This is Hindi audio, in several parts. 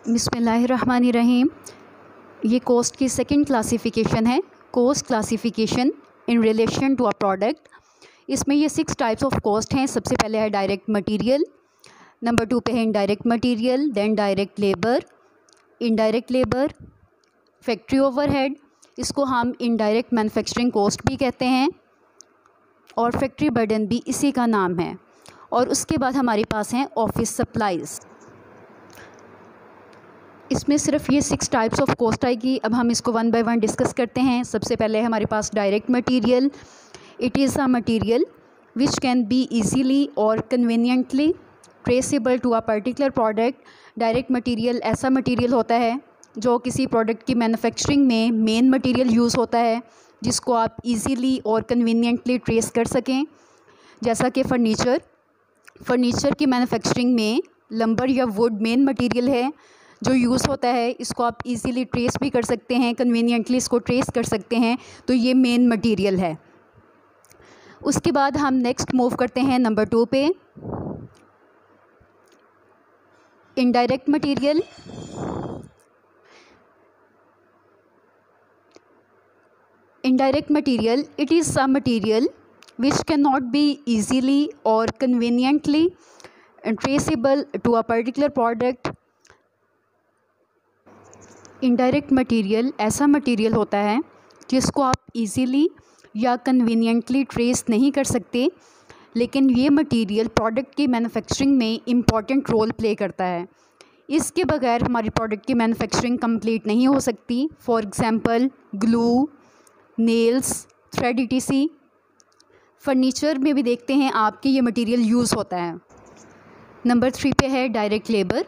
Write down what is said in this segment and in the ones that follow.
बिस्मिल्लाहिर्रहमानिर्रहीम। ये कोस्ट की सेकंड क्लासिफ़िकेशन है, cost classification in relation to a product. इसमें ये 6 टाइप्स ऑफ कॉस्ट हैं। सबसे पहले है डायरेक्ट मटेरियल, नंबर 2 पे है indirect material, then direct labour, indirect labour, factory overhead, इसको हम इनडायरेक्ट मैन्युफैक्चरिंग कॉस्ट भी कहते हैं, और फैक्ट्री बर्डन भी इसी का नाम है। और उसके बाद हमारे पास हैं ऑफिस सप्लाइज़। इसमें सिर्फ ये 6 टाइप्स ऑफ कॉस्ट आएगी। अब हम इसको वन बाय वन डिस्कस करते हैं। सबसे पहले हमारे पास direct material. It is a material which can be easily और conveniently traceable to a particular product. Direct material ऐसा मटेरियल होता है जो किसी प्रोडक्ट की मैन्युफैक्चरिंग में मेन मटेरियल यूज़ होता है, जिसको आप इजीली और कन्वीनियंटली ट्रेस कर सकें। जैसा कि फ़र्नीचर की मैन्युफैक्चरिंग में लंबर या वुड मेन मटेरियल है जो यूज़ होता है। इसको आप इजीली ट्रेस भी कर सकते हैं, कन्वीनियंटली इसको ट्रेस कर सकते हैं, तो ये मेन मटेरियल है। उसके बाद हम नेक्स्ट मूव करते हैं नंबर 2 पे, indirect material. Indirect material, it is a material which cannot be easily or conveniently traceable to a particular product। Indirect material ऐसा मटेरियल होता है जिसको आप इजीली या कन्वीनियंटली ट्रेस नहीं कर सकते, लेकिन ये मटेरियल प्रोडक्ट की मैन्युफैक्चरिंग में इम्पॉर्टेंट रोल प्ले करता है। इसके बगैर हमारी प्रोडक्ट की मैन्युफैक्चरिंग कंप्लीट नहीं हो सकती। For example glue, nails, thread etc। Furniture में भी देखते हैं आपके ये मटेरियल यूज़ होता है। नंबर 3 पे है direct labour.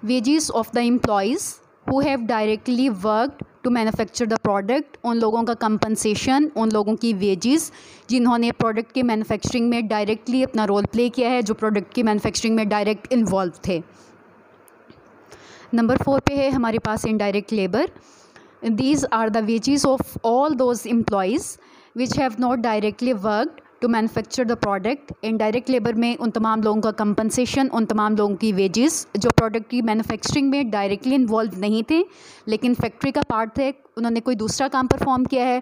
Wages of the employees who have directly worked to manufacture the product. उन लोगों का कंपनसेशन, उन लोगों की वेजेस जिन्होंने प्रोडक्ट के मैन्युफैक्चरिंग में डायरेक्टली अपना रोल प्ले किया है, जो प्रोडक्ट की मैन्युफैक्चरिंग में डायरेक्ट इन्वॉल्व थे। नंबर 4 पे है हमारे पास indirect labour. These are the wages of all those employees which have not directly worked to manufacture the product. Indirect labour में उन तमाम लोगों का कंपनसेशन, उन तमाम लोगों की वेजेस जो प्रोडक्ट की मैन्युफैक्चरिंग में डायरेक्टली इन्वॉल्व नहीं थे, लेकिन फैक्ट्री का पार्ट थे, उन्होंने कोई दूसरा काम परफॉर्म किया है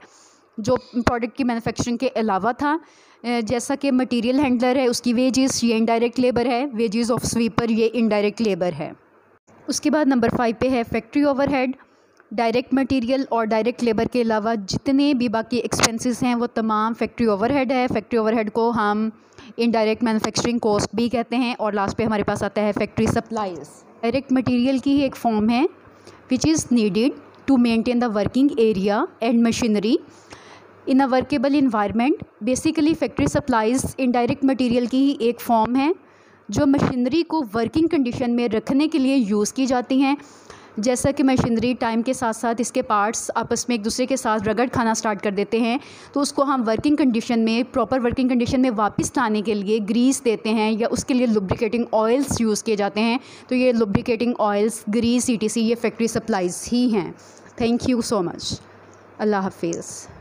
जो प्रोडक्ट की मैन्युफैक्चरिंग के अलावा था। जैसा कि मटेरियल हैंडलर है, उसकी वेजेस, ये इनडायरेक्ट लेबर है। वेजेस ऑफ स्वीपर, ये इनडायरेक्ट लेबर है। उसके बाद नंबर 5 पे है फैक्ट्री ओवरहेड। डायरेक्ट मटेरियल और डायरेक्ट लेबर के अलावा जितने भी बाकी एक्सपेंसेस हैं वो तमाम फैक्ट्री ओवरहेड है। फैक्ट्री ओवरहेड को हम इनडायरेक्ट मैन्युफैक्चरिंग कॉस्ट भी कहते हैं। और लास्ट पे हमारे पास आता है फैक्ट्री सप्लाईज। डायरेक्ट मटेरियल की ही एक फॉर्म है which is needed to maintain the working area and machinery in a workable environment. Basically factory supplies indirect material की ही एक फॉर्म है जो मशीनरी को वर्किंग कंडीशन में रखने के लिए यूज़ की जाती हैं। जैसा कि मशीनरी टाइम के साथ साथ इसके पार्ट्स आपस में एक दूसरे के साथ रगड़ खाना स्टार्ट कर देते हैं, तो उसको हम वर्किंग कंडीशन में, प्रॉपर वर्किंग कंडीशन में वापस लाने के लिए ग्रीस देते हैं, या उसके लिए लुब्रिकेटिंग ऑयल्स यूज़ किए जाते हैं। तो ये लुब्रिकेटिंग ऑयल्स, ग्रीस etc ये फैक्ट्री सप्लाईज़ ही हैं। Thank you so much. अल्लाह हाफिज़।